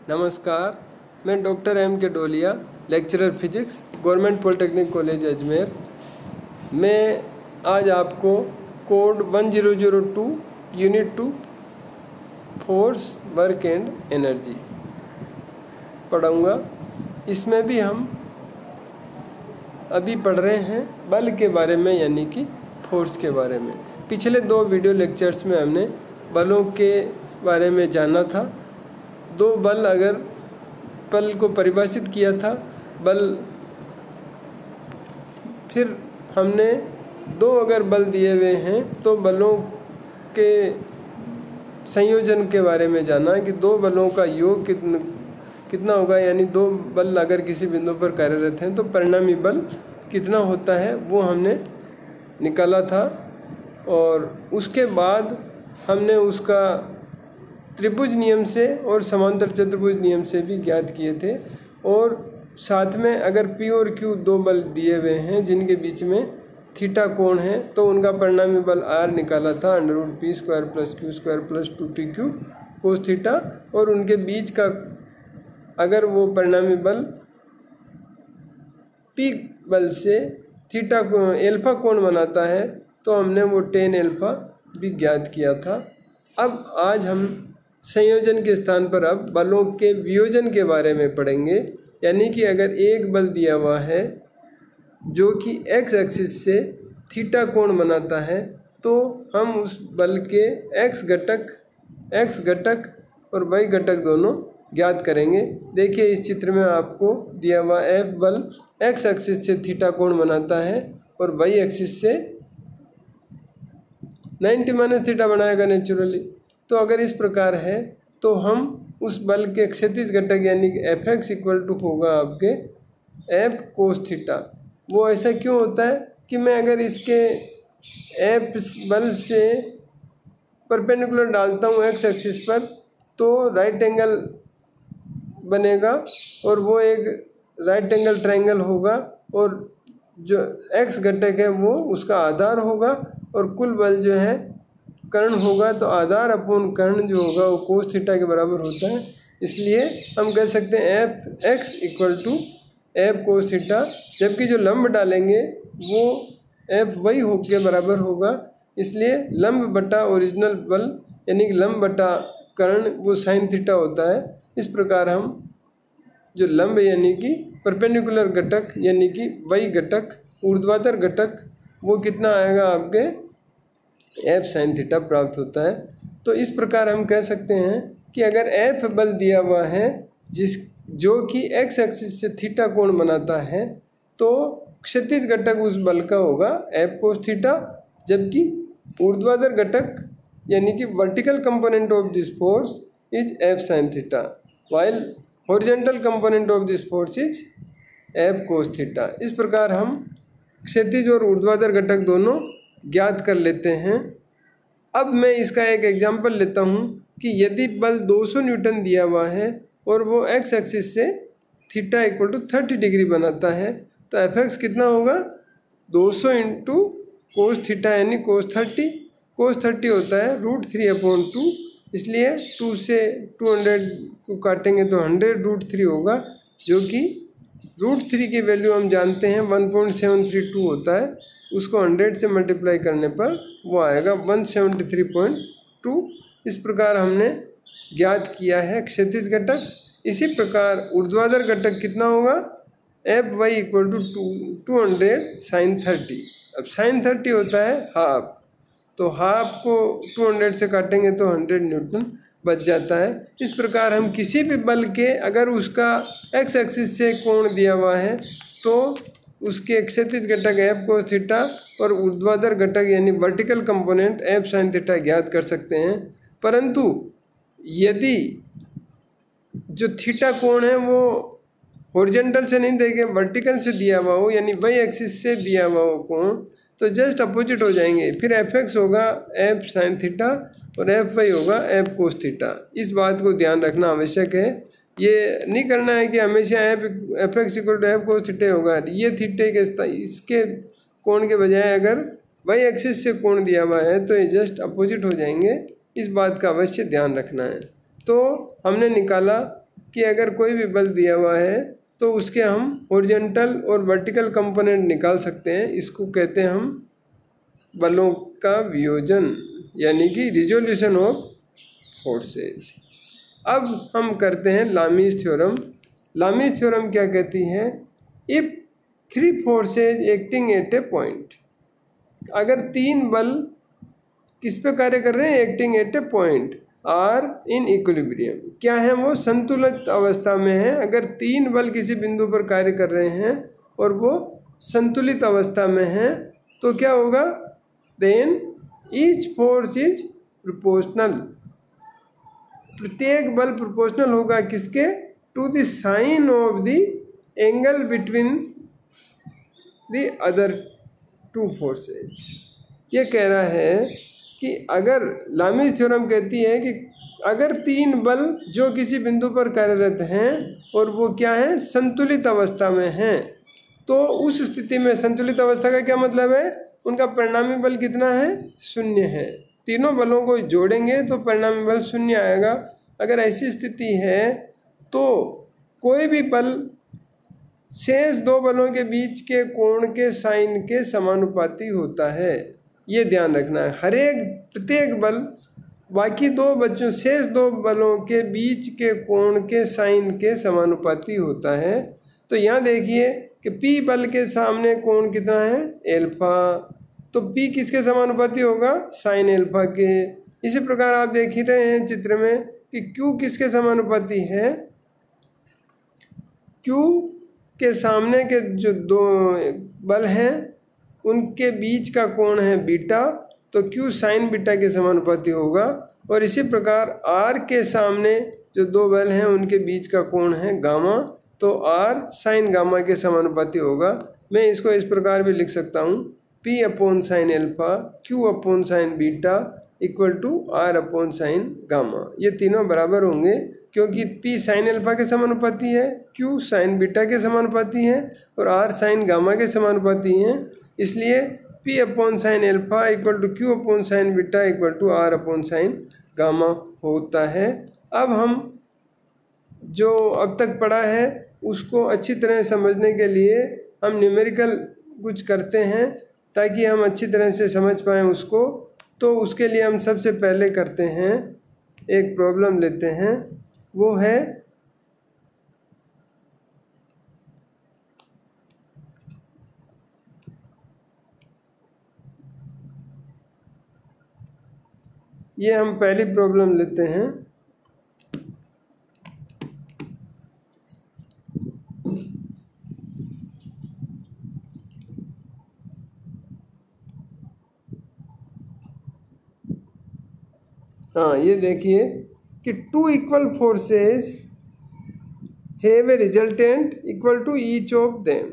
नमस्कार, मैं doctor M K Dolia, lecturer physics, government polytechnic college Ajmer. मैं आज आपको code 1002 unit 2 force, work and energy पढ़ाऊँगा। इसमें भी हम अभी पढ़ रहे हैं बल के बारे में, यानी कि फोर्स के बारे में। पिछले 2 वीडियो लेक्चर्स में हमने बलों के बारे में जाना था। 2 बल को परिभाषित किया था बल। फिर हमने 2 अगर बल दिए हुए हैं तो बलों के संयोजन के बारे में जाना कि 2 बलों का योग कितना होगा, यानी 2 बल अगर किसी बिंदु पर कार्यरत हैं तो परिणामी बल कितना होता है वो हमने निकाला था। और उसके बाद हमने उसका त्रिभुज नियम से और समांतर चतुर्भुज नियम से भी ज्ञात किए थे। और साथ में अगर P और Q 2 बल दिए हुए हैं जिनके बीच में थीटा कोण है तो उनका परिणामी बल R निकाला था, √p² + q² + 2pq cos theta. और उनके बीच का अगर वो परिणामी बल P बल से थीटा एल्फा कोण बनाता है तो हमने वो tan एल्फा भी ज्ञात किया था। अब आज हम संयोजन के स्थान पर अब बलों के वियोजन के बारे में पढ़ेंगे। यानी कि अगर एक बल दिया हुआ है जो कि x एक्सिस से थीटा कोण बनाता है तो हम उस बल के x घटक और y घटक दोनों ज्ञात करेंगे। देखिए इस चित्र में आपको दिया हुआ F बल x एक्सिस से थीटा कोण बनाता है और y एक्सिस से 90 - थीटा बनाएगा नेचुरली। तो अगर इस प्रकार है तो हम उस बल के क्षैतिज घटक यानी कि Fx = होगा आपके F cos थीटा। वो ऐसा क्यों होता है कि मैं अगर इसके F बल से परपेंडिकुलर डालता हूँ x एक्सिस पर तो राइट एंगल बनेगा और वो एक राइट एंगल ट्रायंगल होगा और जो x घटक है वो उसका आधार होगा और कुल बल जो है कर्ण होगा। तो आधार अपॉन कर्ण जो होगा वो cos थीटा के बराबर होता है। इसलिए हम कह सकते हैं Fx = F cos थीटा, जबकि जो लंब डालेंगे वो Fy के बराबर होगा। इसलिए लंब बटा ओरिजिनल बल यानी कि लंब बटा कर्ण वो sin थीटा होता है। इस प्रकार हम जो लंब यानी कि परपेंडिकुलर घटक यानी कि y घटक, ऊर्ध्वाधर घटक, वो कितना आएगा आपके F sin थीटा प्राप्त होता है। तो इस प्रकार हम कह सकते हैं कि अगर F बल दिया हुआ है जो कि x एक्सिस से थीटा कोण बनाता है तो क्षैतिज घटक उस बल का होगा F cos थीटा, जबकि ऊर्ध्वाधर घटक यानी कि vertical component of this force is F sin theta, while horizontal component of this force is F cos theta. इस प्रकार हम क्षैतिज और ऊर्ध्वाधर घटक दोनों ज्ञात कर लेते हैं। अब मैं इसका एक एग्जांपल लेता हूँ कि यदि बल 200 न्यूटन दिया हुआ है और वो x एक्सिस से थीटा = 30 डिग्री बनाता है तो Fx कितना होगा 200 × cos थीटा यानी cos 30। cos 30 होता है √3/2, इसलिए 2 से 200 को काटेंगे तो 100 √3 होगा, जो कि √3 की वैल्यू हम जानते हैं 1.732 होता है। उसको 100 से मल्टीप्लाई करने पर वो आएगा 173.2। इस प्रकार हमने ज्ञात किया है क्षैतिज घटक। इसी प्रकार ऊर्ध्वाधर घटक कितना होगा Fy = 200 sin 30। अब sin 30 होता है हाफ, तो हाफ को 200 से काटेंगे तो 100 न्यूटन बच जाता है। इस प्रकार हम किसी भी बल के अगर उसका x एक्सिस से कोण दिया हुआ है तो उसके क्षैतिज घटक F cos थीटा और ऊर्ध्वाधर घटक यानी vertical component F sin theta ज्ञात कर सकते हैं। परंतु यदि जो थीटा कोण है वो हॉरिजॉन्टल से नहीं देंगे, वर्टिकल से दिया हुआ हो यानी y एक्सिस से दिया हुआ हो कोण, तो जस्ट अपोजिट हो जाएंगे। फिर Fx होगा F sin थीटा और Fy होगा F cos थीटा। इस बात को ध्यान रखना आवश्यक है। ये नहीं करना है कि हमेशा Fx = F cos थीटा होगा। ये थीटे के इसके कोण के बजाय अगर y एक्सिस से कोण दिया हुआ है तो ये जस्ट अपोजिट हो जाएंगे। इस बात का अवश्य ध्यान रखना है। तो हमने निकाला कि अगर कोई भी बल दिया हुआ है तो उसके हम हॉरिजॉन्टल और वर्टिकल कंपोनेंट निकाल सकते हैं। इसको कहते हैं हम बलों का वियोजन, यानी कि रिजोल्यूशन ऑफ फोर्सेज। अब हम करते हैं लामीज थ्योरम। लामीज थ्योरम क्या कहती है? If 3 forces acting at a point, अगर 3 बल किस पे कार्य कर रहे हैं? Acting at a point are in equilibrium. क्या है वो? संतुलित अवस्था में है। अगर 3 बल किसी बिंदु पर कार्य कर रहे हैं और वो संतुलित अवस्था में है तो क्या होगा? Then each force is proportional. प्रत्येक बल प्रोपोर्शनल होगा किसके? To the sine of the angle between the other 2 forces. ये कह रहा है कि अगर लामीज थ्योरम कहती है कि अगर 3 बल जो किसी बिंदु पर कार्यरत हैं और वो क्या है? संतुलित अवस्था में हैं, तो उस स्थिति में संतुलित अवस्था का क्या मतलब है? उनका परिणामी बल कितना है? 0 है। तीनों बलों को जोड़ेंगे तो परिणामी बल 0 आएगा। अगर ऐसी स्थिति है तो कोई भी बल शेष 2 बलों के बीच के कोण के साइन के समानुपाती होता है। ये ध्यान रखना है। प्रत्येक बल बाकी 2 बच्चों शेष 2 बलों के बीच के कोण के साइन के समानुपाती होता है। तो यहाँ देखिए कि P बल के सामने कोण कितना है? एल्फा। तो P किसके समानुपाती होगा? साइन एल्फा के। इसी प्रकार आप देख ही रहे हैं चित्र में कि Q किसके समानुपाती है? Q के सामने के जो 2 बल हैं उनके बीच का कोण है बीटा, तो Q साइन बीटा के समानुपाती होगा। और इसी प्रकार R के सामने जो 2 बल हैं उनके बीच का कोण है गामा, तो R साइन गामा के समानुपाती होगा। मैं इसको इस प्रकार भी लिख सकता हूँ, P upon sine alpha Q upon sine beta equal to R upon sine gamma. ये तीनों बराबर होंगे क्योंकि P साइन एल्फा के समानुपाती है, Q साइन बीटा के समानुपाती है और R साइन गामा के समानुपाती हैं। इसलिए P upon sine alpha equal to Q upon sine beta equal to R upon sine gamma होता है। अब हम जो अब तक पढ़ा है उसको अच्छी तरह समझने के लिए हम न्यूमेरिकल कुछ करते हैं ताकि हम अच्छी तरह से समझ पाएँ उसको। तो उसके लिए हम सबसे पहले करते हैं, एक प्रॉब्लम लेते हैं, वो है ये हम पहली प्रॉब्लम लेते हैं। हाँ, ये देखिए कि 2 equal forces have a resultant equal to each of them.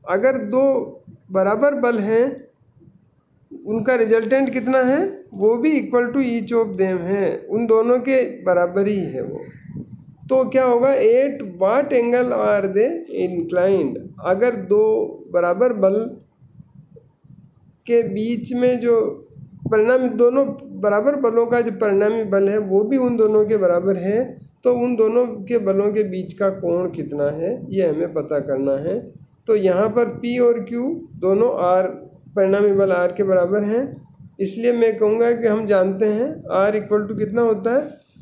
अगर 2 बराबर बल हैं उनका रिजल्टेंट कितना है? वो भी equal to each of them है, उन दोनों के बराबर ही है वो। तो क्या होगा? At what angle are they inclined. अगर 2 बराबर बल के बीच में जो परिणामी, दोनों बराबर बलों का जो परिणामी बल है वो भी उन दोनों के बराबर है, तो उन दोनों के बलों के बीच का कोण कितना है ये हमें पता करना है। तो यहाँ पर P और Q दोनों R परिणामी बल R के बराबर हैं, इसलिए मैं कहूँगा कि हम जानते हैं R इक्वल टू कितना होता है?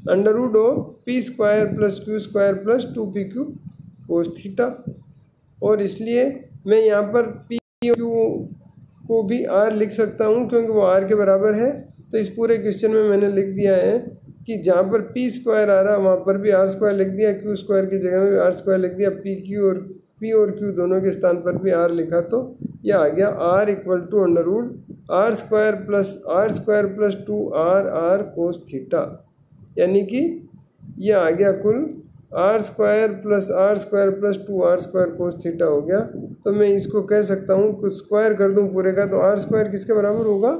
Under root of P square plus Q square plus 2PQ cos theta. और इसलिए मैं यहाँ पर P और Q को भी R लिख सकता हूँ क्योंकि वो R के बराबर है। तो इस पूरे क्वेश्चन में मैंने लिख दिया है कि जहाँ पर P स्क्वायर आ रहा वहाँ पर भी R स्क्वायर लिख दिया, Q स्क्वायर की जगह में भी R स्क्वायर लिख दिया, P और Q दोनों के स्थान पर भी R लिखा, तो यह आ गया R equal to under root R square plus 2R cos theta. यानी कि यह आ गया कुल R square plus 2R cos theta हो गया। तो मैं इसको कह सकता हूँ, कुछ स्क्वायर कर दूँ पूरे का, तो R स्क्वायर किसके बराबर होगा?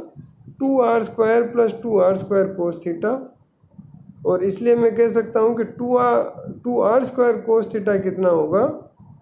2R square plus 2R cos theta. और इसलिए मैं कह सकता हूँ कि 2R स्क्वायर कोस थीटा कितना होगा?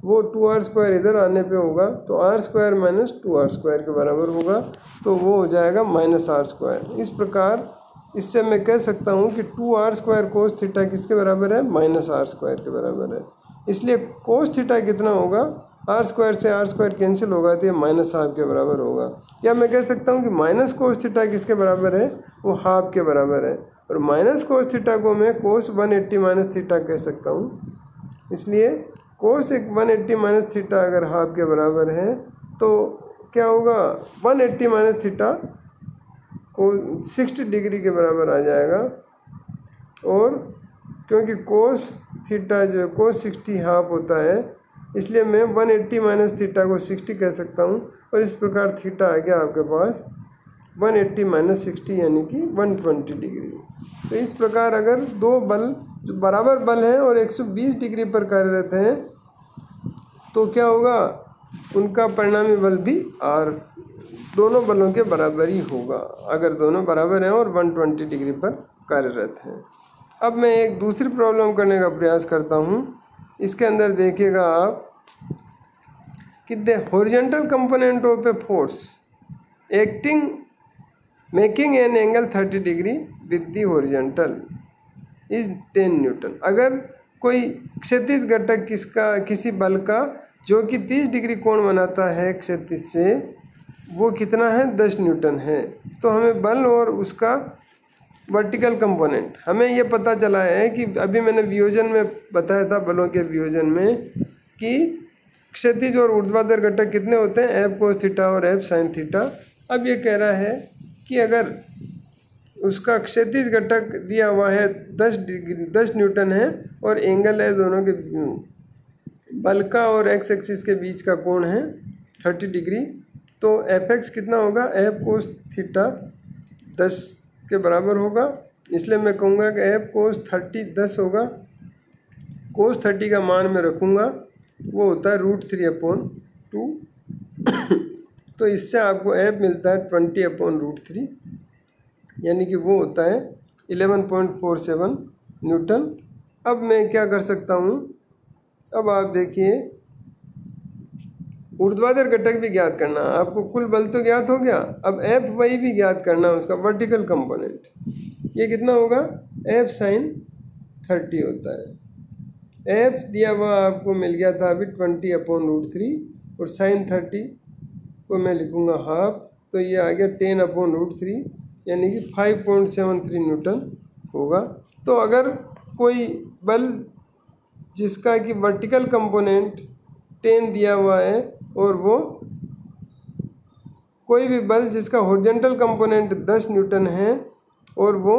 वो 2R स्क्वायर इधर आने पे होगा तो R square minus 2R square के बराबर होगा, तो वो हो जाएगा माइनस R स्क्वायर। इस प्रकार इससे मैं कह सकता हूँ कि 2r² कोस थीटा किसके बराबर है, -r² के बराबर है। इसलिए कोस थीटा कितना होगा, r² से r² कैंसिल होगा तो ये -हाफ के बराबर होगा। या मैं कह सकता हूँ कि माइनस कोस थीटा किसके बराबर है, वो हाफ के बराबर है। और माइनस कोस थीटा को मैं कोस 180 माइनस थीटा कह सकता हूँ। इसलिए कोस 180 माइनस थीटा अगर हाफ के बराबर है तो क्या होगा, 180 माइनस थीटा को 60 डिग्री के बराबर आ जाएगा। और क्योंकि कोस थीटा जो है कोस 60 हाफ होता है, इसलिए मैं 180 माइनस थीटा को 60 कह सकता हूँ। और इस प्रकार थीटा आ गया आपके पास 180 माइनस 60 यानी कि 120 डिग्री। तो इस प्रकार अगर दो बल जो बराबर बल हैं और 120 डिग्री पर कार्यरत हैं तो क्या होगा, उनका परिणामी बल भी r दोनों बलों के बराबर ही होगा अगर दोनों बराबर हैं और 120 डिग्री पर कार्यरत हैं। अब मैं एक दूसरी प्रॉब्लम करने का प्रयास करता हूँ। इसके अंदर देखिएगा आप कि the horizontal component of a force acting making an angle 30 degree with the horizontal is 10 Newton. अगर कोई क्षैतिज घटक किसी बल का जो कि 30 डिग्री कोण बनाता है क्षैतिज से, वो कितना है, 10 न्यूटन है। तो हमें बल और उसका वर्टिकल कंपोनेंट, हमें ये पता चला है कि अभी मैंने वियोजन में बताया था, बलों के वियोजन में, कि क्षैतिज और ऊर्ध्वाधर घटक कितने होते हैं, F cos थीटा और F sin थीटा। अब ये कह रहा है कि अगर उसका क्षैतिज घटक दिया हुआ है 10 न्यूटन है और एंगल है दोनों के बल का और x एक्सिस के बीच का कोण है 30 डिग्री, तो Fx कितना होगा, F cos थीटा 10 के बराबर होगा। इसलिए मैं कहूँगा कि F cos 30 10 होगा। cos 30 का मान मैं रखूँगा, वो होता है √3/2। तो इससे आपको F मिलता है 20/√3, यानी कि वो होता है 11.47 न्यूटन। अब मैं क्या कर सकता हूँ, अब आप देखिए ऊर्ध्वाधर घटक भी ज्ञात करना, आपको कुल बल तो ज्ञात हो गया, अब F वही भी ज्ञात करना उसका वर्टिकल कंपोनेंट। ये कितना होगा, F sin 30 होता है। F दिया हुआ आपको मिल गया था अभी 20/√3 और sin 30 को मैं लिखूँगा हाफ, तो ये आ गया 10/√3 यानी कि 5.73 न्यूटन होगा। तो अगर कोई बल जिसका कि वर्टिकल कंपोनेंट 10 दिया हुआ है और वो कोई भी बल जिसका हॉरिजॉन्टल कंपोनेंट 10 न्यूटन है और वो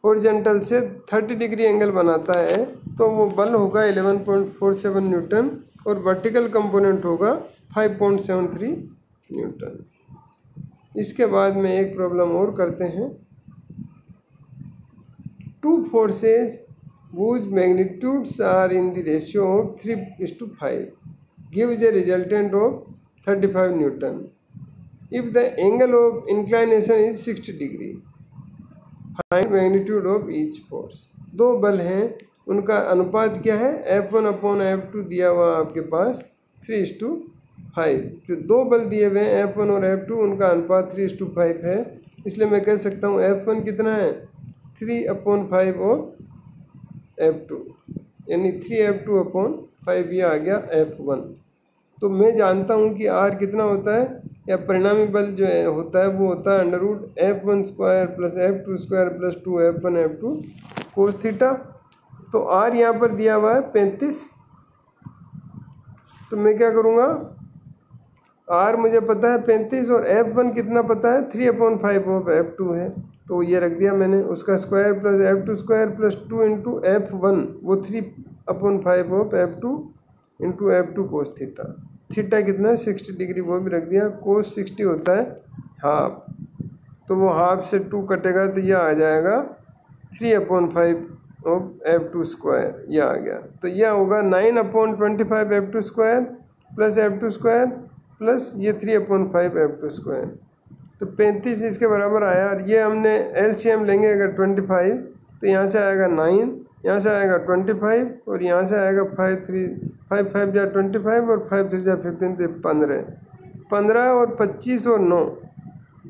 हॉरिजॉन्टल से 30 डिग्री एंगल बनाता है, तो वो बल होगा 11.47 न्यूटन और वर्टिकल कंपोनेंट होगा 5.73 न्यूटन। इसके बाद में एक प्रॉब्लम और करते हैं। Two forces whose magnitudes are in the ratio of 3:5 gives a resultant of 35 Newton if the angle of inclination is 60 degree. Find magnitude of each force. दो बल हैं, उनका अनुपात क्या है, F1/F2 दिया हुआ आपके पास 3:5। जो दो बल दिए हुए हैं F1 और F2, उनका अनुपात 3:5 है। इसलिए मैं कह सकता हूँ F1 कितना है, 3/5 और F2 यानी 3F2/5, ये आ गया F1। तो मैं जानता हूँ कि R कितना होता है, या परिणामी बल जो है होता है वो होता है √F1² + F2² + 2F1F2 cos theta. तो R यहाँ पर दिया हुआ है 35। तो मैं क्या करूँगा, R मुझे पता है 35 और F1 कितना पता है, 3/5 है, तो ये रख दिया मैंने। उसका स्क्वायर प्लस F2² + 2 × F1, वो 3/5 × F2 cos थीटा। थीटा कितना है, 60 डिग्री, वो भी रख दिया। cos 60 होता है हाफ, तो वो हाफ से 2 कटेगा तो यह आ जाएगा 3/5 F2², यह आ गया। तो यह होगा 9/25 F2² + F2² प्लस ये 3/5 F2²। तो 35 इसके बराबर आया। और ये हमने LCM लेंगे अगर 25, तो यहाँ से आएगा 9, यहाँ से आएगा 25 और यहाँ से आएगा 5 5 या 25 और 5 3 15, तो 15 और 25 और 9,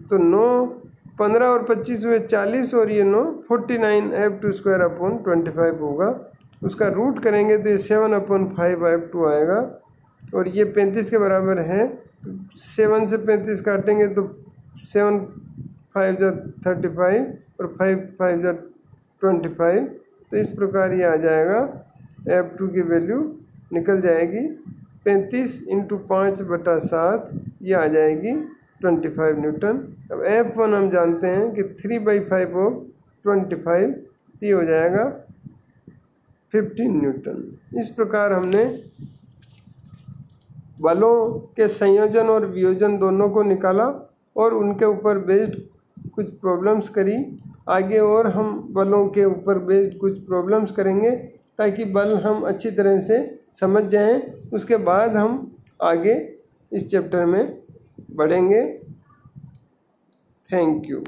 तो 9 15 और 25 हुए 40 और ये 9 49F2² / 25 होगा। उसका रूट करेंगे तो ये 7/5 F2 आएगा और ये 35 के बराबर है। 7 से 35 काटेंगे तो 7 5 जा 35 और 5 5 जा 25। तो इस प्रकार ये आ जाएगा, F2 की वैल्यू निकल जाएगी 35 × 5/7, ये आ जाएगी 25 न्यूटन। अब F1 हम जानते हैं कि 3/5 ऑफ 25, तो ये हो जाएगा 15 न्यूटन। इस प्रकार हमने बलों के संयोजन और वियोजन दोनों को निकाला और उनके ऊपर बेस्ड कुछ प्रॉब्लम्स करी। आगे और हम बलों के ऊपर बेस्ड कुछ प्रॉब्लम्स करेंगे ताकि बल हम अच्छी तरह से समझ जाएं। उसके बाद हम आगे इस चैप्टर में बढ़ेंगे। Thank you.